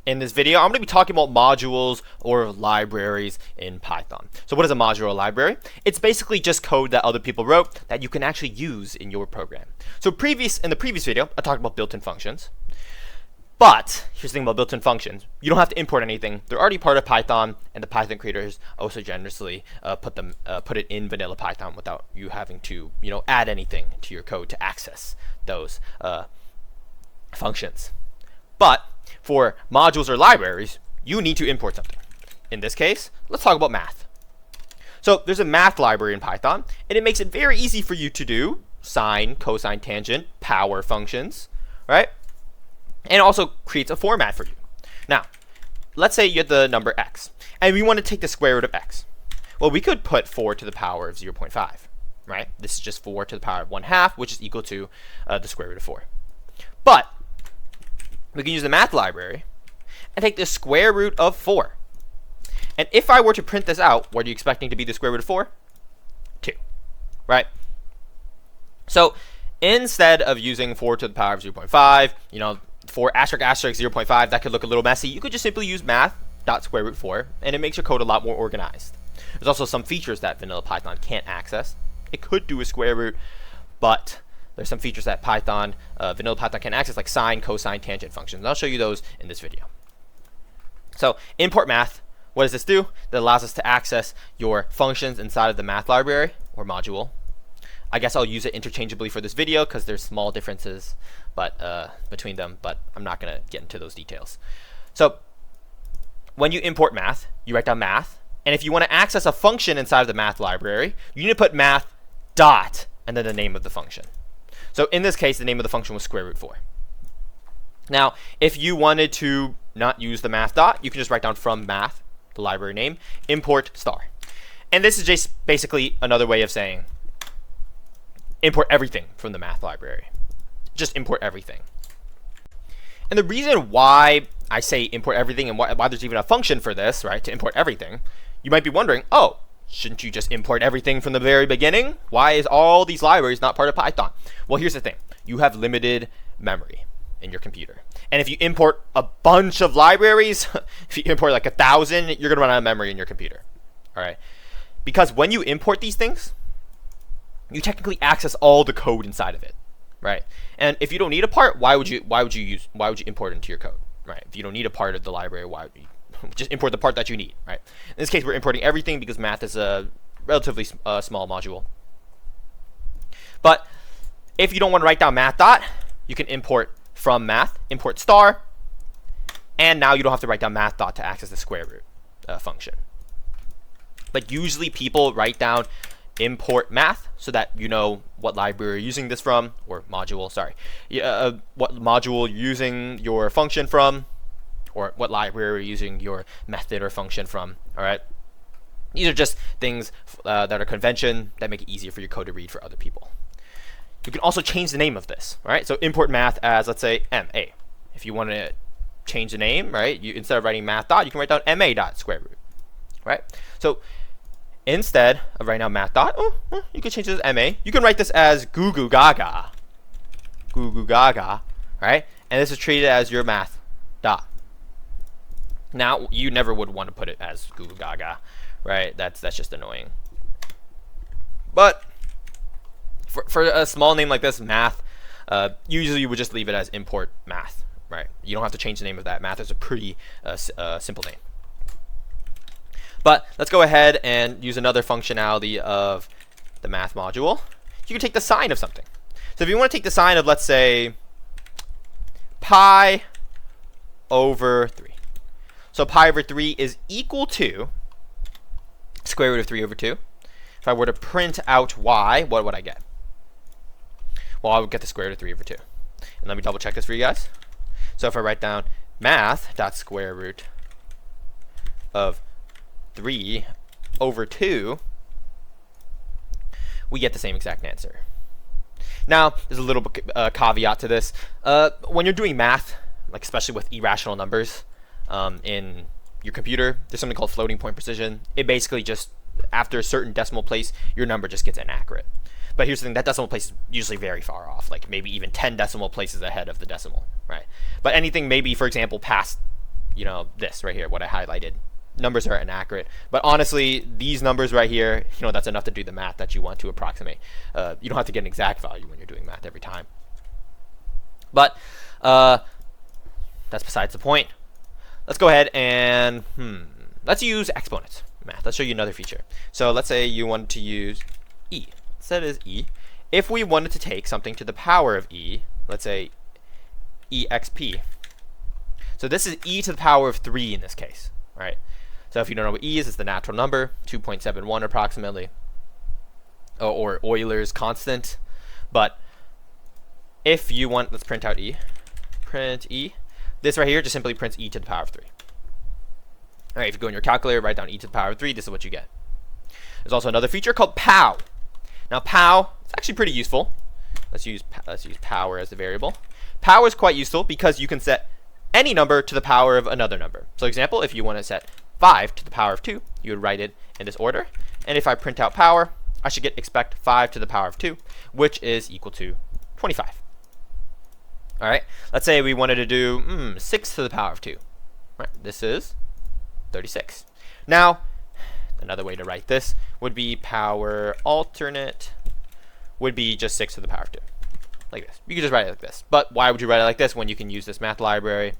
In this video, I'm going to be talking about modules or libraries in Python. So what is a module or library? It's basically just code that other people wrote that you can actually use in your program. So in the previous video, I talked about built-in functions. But here's the thing about built-in functions. You don't have to import anything. They're already part of Python, and the Python creators also generously put it in vanilla Python without you having to add anything to your code to access those functions. But for modules or libraries, you need to import something. In this case, let's talk about math. So there's a math library in Python, and it makes it very easy for you to do sine, cosine, tangent, power functions, right? And it also creates a format for you. Now, let's say you get the number x, and we want to take the square root of x. Well, we could put 4 to the power of 0.5, right? This is just 4 to the power of 1/2, which is equal to the square root of 4. But we can use the math library and take the square root of 4. And if I were to print this out, what are you expecting to be the square root of 4? 2, right? So instead of using 4 to the power of 0.5, 4 asterisk asterisk 0.5, that could look a little messy. You could just simply use math.square root 4, and it makes your code a lot more organized. There's also some features that vanilla Python can't access. It could do a square root, but there's some features that vanilla Python can access, like sine, cosine, tangent functions. And I'll show you those in this video. So import math. What does this do? That allows us to access your functions inside of the math library or module. I guess I'll use it interchangeably for this video because there's small differences between them, but I'm not going to get into those details. So when you import math, you write down math. And if you want to access a function inside of the math library, you need to put math dot and then the name of the function. So in this case, the name of the function was square root 4. Now, if you wanted to not use the math dot, you can just write down from math, the library name, import star. And this is just basically another way of saying import everything from the math library. Just import everything. And the reason why I say import everything and why there's even a function for this, right, to import everything, you might be wondering, oh, shouldn't you just import everything from the very beginning? Why is all these libraries not part of Python? Well, here's the thing. You have limited memory in your computer. And if you import a bunch of libraries, if you import like 1,000, you're going to run out of memory in your computer. All right? Because when you import these things, you technically access all the code inside of it, right? And if you don't need a part, why would you import it into your code, right? If you don't need a part of the library, why would you just import the part that you need, right? In this case, we're importing everything because math is a relatively small module. But if you don't want to write down math dot, you can import from math, import star, and now you don't have to write down math dot to access the square root function. But usually people write down import math so that you know what library you're using this from, or module, sorry. What module you're using your function from, or what library you're using your method or function from, all right? These are just things that are convention that make it easier for your code to read for other people. You can also change the name of this, all right? So import math as, let's say, MA. If you want to change the name, right, instead of writing math dot, you can write down MA dot square root, right? So instead of writing down math dot, you can change this as MA. You can write this as goo goo gaga, right? And this is treated as your math dot. Now, you never would want to put it as goo goo gaga, right? That's just annoying. But for a small name like this, math, usually you would just leave it as import math, right? You don't have to change the name of that. Math is a pretty simple name. But let's go ahead and use another functionality of the math module. You can take the sign of something. So if you want to take the sign of, let's say, pi over 3. So pi over 3 is equal to square root of 3 over 2. If I were to print out y, what would I get? Well, I would get the square root of 3 over 2. And let me double check this for you guys. So if I write down math dot square root of 3 over 2, we get the same exact answer. Now, there's a little caveat to this. When you're doing math, like especially with irrational numbers in your computer, there's something called floating point precision. It basically just, after a certain decimal place, your number just gets inaccurate. But here's the thing, that decimal place is usually very far off, like maybe even 10 decimal places ahead of the decimal, right? But anything maybe, for example, past this right here, what I highlighted. Numbers are inaccurate, but honestly, these numbers right here, that's enough to do the math that you want to approximate. You don't have to get an exact value when you're doing math every time. But that's besides the point. Let's go ahead and let's use exponents math. Let's show you another feature. So let's say you want to use e. Instead is e. If we wanted to take something to the power of e, let's say exp. So this is e to the power of 3 in this case, right? So if you don't know what e is, it's the natural number, 2.71 approximately, or Euler's constant. But if you want, let's print out e. Print e. This right here just simply prints e to the power of 3. All right, if you go in your calculator, write down e to the power of 3, this is what you get. There's also another feature called pow. Now pow, it's actually pretty useful. Let's use power as the variable. Pow is quite useful because you can set any number to the power of another number. So example, if you want to set 5 to the power of 2, you would write it in this order. And if I print out power, I should expect 5 to the power of 2, which is equal to 25. All right, let's say we wanted to do 6 to the power of 2. Right, this is 36. Now, another way to write this would be power alternate would be just 6 to the power of 2. Like this. You could just write it like this. But why would you write it like this when you can use this math library?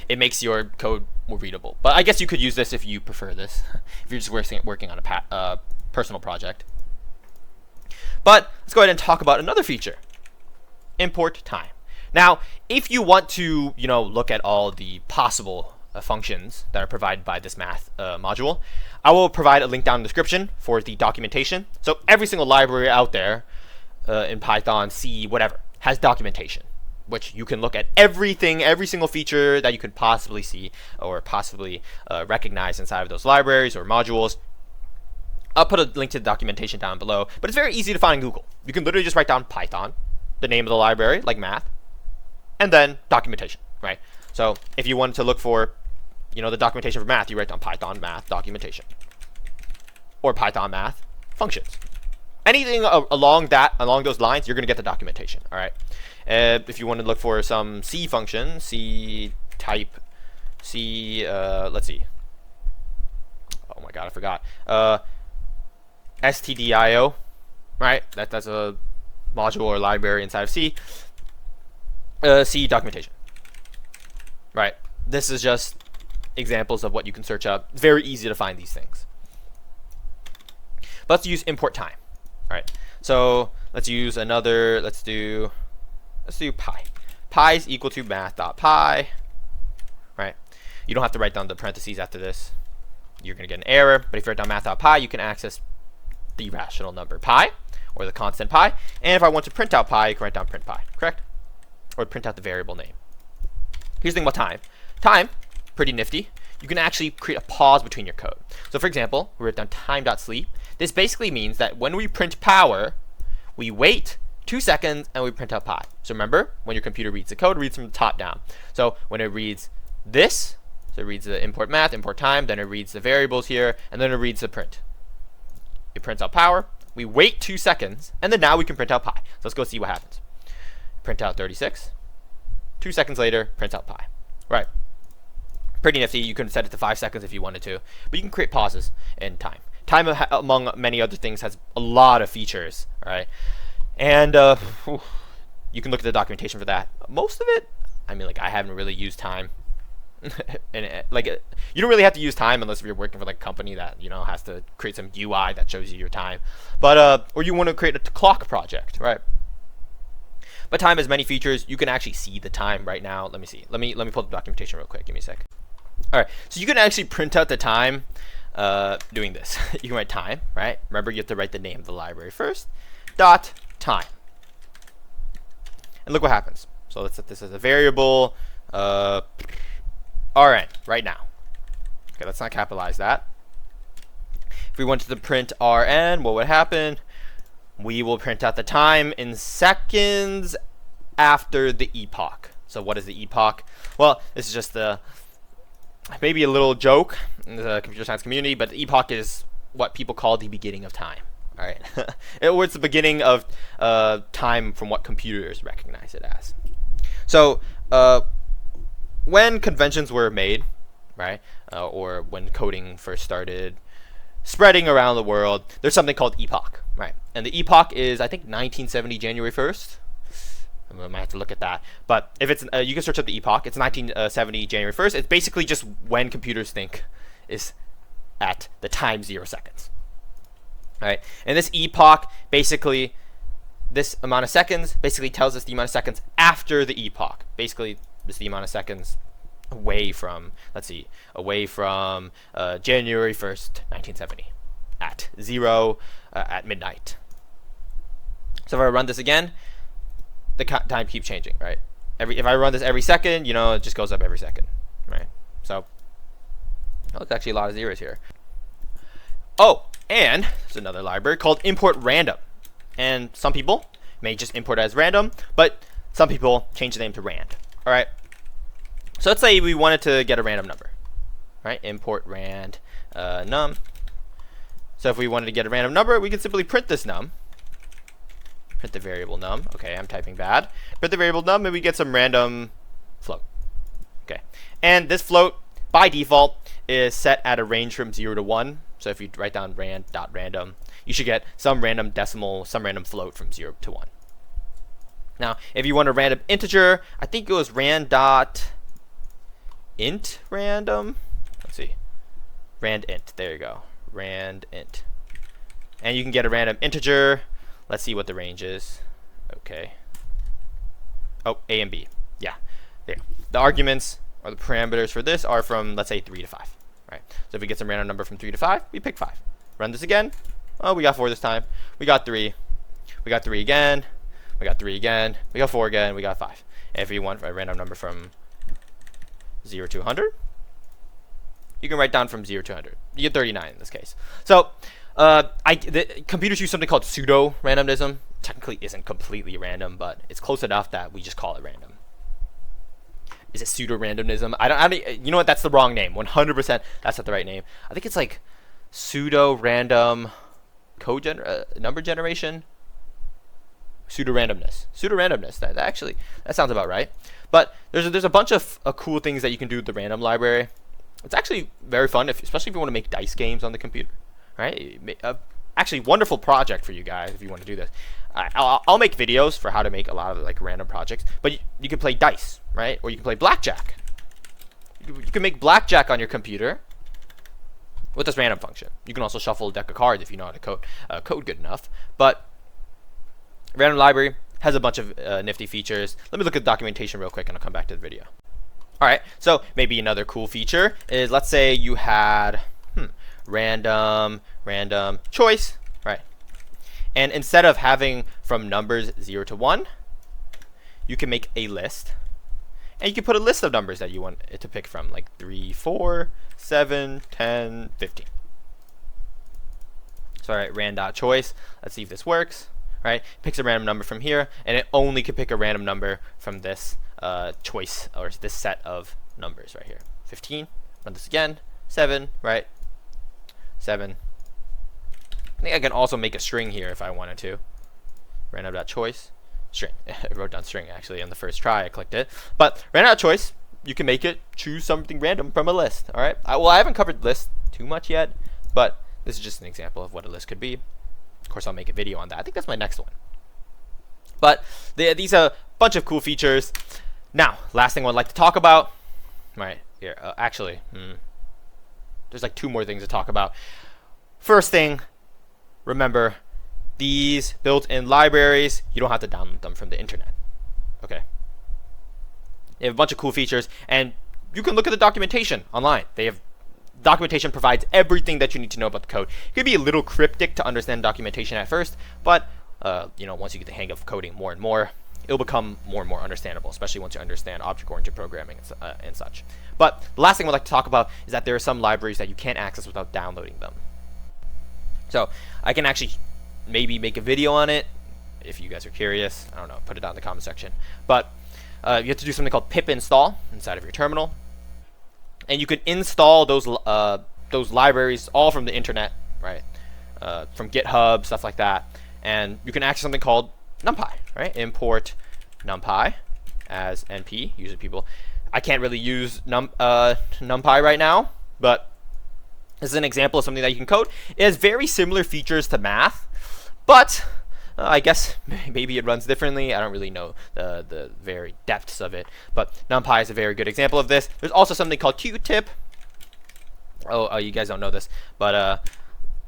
It makes your code more readable. But I guess you could use this if you prefer this, if you're just working on a personal project. But let's go ahead and talk about another feature. Import time. Now, if you want to, look at all the possible functions that are provided by this math module, I will provide a link down in the description for the documentation. So every single library out there in Python, C, whatever, has documentation, which you can look at everything, every single feature that you could possibly see or possibly recognize inside of those libraries or modules. I'll put a link to the documentation down below, but it's very easy to find in Google. You can literally just write down Python, the name of the library, like math, and then documentation, right? So if you wanted to look for, the documentation for math, you write down Python math documentation, or Python math functions. Anything along those lines, you're going to get the documentation, all right? If you want to look for some C function, C type, C, let's see. Oh my God, I forgot. stdio, right? That's a module or library inside of C. C documentation, right? This is just examples of what you can search up. It's very easy to find these things. But let's use import time. All right. So let's use another. Let's do pi. Pi is equal to math.pi. Right. You don't have to write down the parentheses after this. You're going to get an error. But if you write down math.pi, you can access the rational number pi or the constant pi. And if I want to print out pi, you can write down print pi. Correct? Or print out the variable name. Here's the thing about time. Time, pretty nifty. You can actually create a pause between your code. So for example, we write down time.sleep. This basically means that when we print power, we wait 2 seconds and we print out pi. So remember, when your computer reads the code, it reads from the top down. So when it reads this, so it reads the import math, import time, then it reads the variables here, and then it reads the print. It prints out power. We wait 2 seconds, and then now we can print out pi. So let's go see what happens. Print out 36. 2 seconds later, print out pi. Right. Pretty nifty. You can set it to 5 seconds if you wanted to, but you can create pauses in time. Time, among many other things, has a lot of features. All right, and you can look at the documentation for that. Most of it, I haven't really used time, and you don't really have to use time unless you're working for a company that has to create some UI that shows you your time, but or you want to create a clock project, right? But time has many features. You can actually see the time right now. Let me see. Let me pull the documentation real quick. Give me a sec. All right, so you can actually print out the time doing this. You can write time, right? Remember, you have to write the name of the library first. Dot time. And look what happens. So let's set this as a variable. Rn right now. Okay, let's not capitalize that. If we wanted to print Rn, what would happen? We will print out the time in seconds after the epoch. So what is the epoch? Well, this is just maybe a little joke in the computer science community, but the epoch is what people call the beginning of time. All right, it's the beginning of time from what computers recognize it as. So when conventions were made, right, or when coding first started spreading around the world, there's something called epoch, right? And the epoch is, I think, 1970 January 1st. I might have to look at that, but if it's you can search up the epoch. It's 1970 January 1st. It's basically just when computers think is at the time 0 seconds. All right, and this epoch, basically this amount of seconds, basically tells us the amount of seconds after the epoch. Basically, this is the amount of seconds away from, let's see, away from January 1st, 1970 at 0 at midnight. So if I run this again, the time keeps changing, right? If I run this every second, it just goes up every second, right? So, it's actually a lot of zeros here. Oh, and there's another library called import random. And some people may just import as random, but some people change the name to rand. All right. So let's say we wanted to get a random number, right? Import rand num. So if we wanted to get a random number, we can simply print this num. Print the variable num. Okay, I'm typing bad. Print the variable num, and we get some random float. Okay, and this float by default is set at a range from 0 to 1. So if you write down rand.random, you should get some random decimal, some random float from 0 to 1. Now, if you want a random integer, I think it was rand.int random. Let's see, rand int. There you go, rand int. And you can get a random integer. Let's see what the range is. Okay. Oh, A and B. Yeah. There. The arguments or the parameters for this are from, let's say, 3 to 5. Right. So if we get some random number from 3 to 5, we pick 5. Run this again. Oh, we got 4 this time. We got 3. We got 3 again. We got 3 again. We got 4 again. We got 5. And if you want a random number from 0 to 100, you can write down from 0 to 100. You get 39 in this case. So the computers use something called pseudo randomnism. Technically isn't completely random, but it's close enough that we just call it random. Is it pseudo randomnism? I don't. You know what? That's the wrong name. 100%. That's not the right name. I think it's like pseudo random number generation. Pseudo randomness. Pseudo randomness. That sounds about right. But there's a bunch of cool things that you can do with the random library. It's actually very fun, especially if you want to make dice games on the computer. Right? Actually, wonderful project for you guys if you want to do this. I'll make videos for how to make a lot of like random projects, but you can play dice, right? Or you can play blackjack. You can make blackjack on your computer with this random function. You can also shuffle a deck of cards if you know how to code good enough. But random library has a bunch of nifty features. Let me look at the documentation real quick, and I'll come back to the video. All right. So maybe another cool feature is, let's say you had random choice, right? And instead of having from numbers 0 to 1, you can make a list. And you can put a list of numbers that you want it to pick from, like 3, 4, 7, 10, 15. So all right, rand.choice. Let's see if this works. Right? Picks a random number from here, and it only can pick a random number from this choice, or this set of numbers right here. 15. Run this again. 7. Right? 7. I think I can also make a string here if I wanted to. Random.choice. String. I wrote down string actually on the first try. I clicked it. But random.choice, you can make it choose something random from a list. All right. I haven't covered lists too much yet, but this is just an example of what a list could be. Of course, I'll make a video on that. I think that's my next one. But these are a bunch of cool features. Now, last thing I'd like to talk about. Right here. Actually, there's like 2 more things to talk about. First thing, remember, these built-in libraries, you don't have to download them from the internet. Okay. They have a bunch of cool features, and you can look at the documentation online. Documentation provides everything that you need to know about the code. It could be a little cryptic to understand documentation at first, but once you get the hang of coding more and more, it'll become more and more understandable, especially once you understand object-oriented programming and such. But the last thing I'd like to talk about is that there are some libraries that you can't access without downloading them. So I can actually maybe make a video on it if you guys are curious. I don't know, put it down in the comment section. But you have to do something called pip install inside of your terminal, and you can install those libraries all from the internet, right? From GitHub, stuff like that. And you can access something called NumPy, right? Import NumPy as np. Usually people, I can't really use NumPy right now, but this is an example of something that you can code. It has very similar features to math, but I guess maybe it runs differently. I don't really know the very depths of it, but NumPy is a very good example of this. There's also something called Qtip. Oh, you guys don't know this, but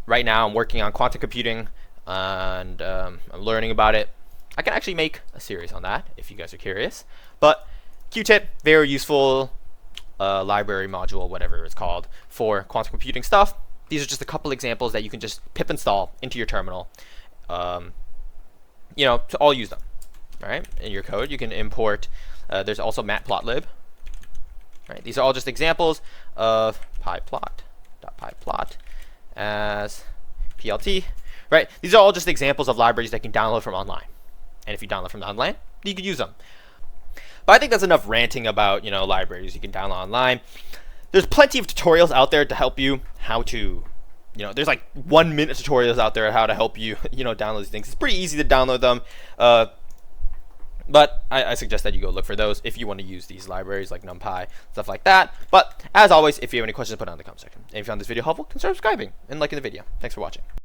right now I'm working on quantum computing, and I'm learning about it. I can actually make a series on that if you guys are curious. But Qtip, very useful library module, whatever it's called, for quantum computing stuff. These are just a couple examples that you can just pip install into your terminal, to all use them. All right, in your code, you can import. There's also matplotlib. Right, these are all just examples of pyplot.pyplot as plt. Right, these are all just examples of libraries that you can download from online. And if you download from online, you can use them. But I think that's enough ranting about, libraries you can download online. There's plenty of tutorials out there to help you how to, there's like 1-minute tutorials out there how to help you, download these things. It's pretty easy to download them. But I suggest that you go look for those if you want to use these libraries like NumPy, stuff like that. But as always, if you have any questions, put it in the comment section. And if you found this video helpful, consider subscribing and liking the video. Thanks for watching.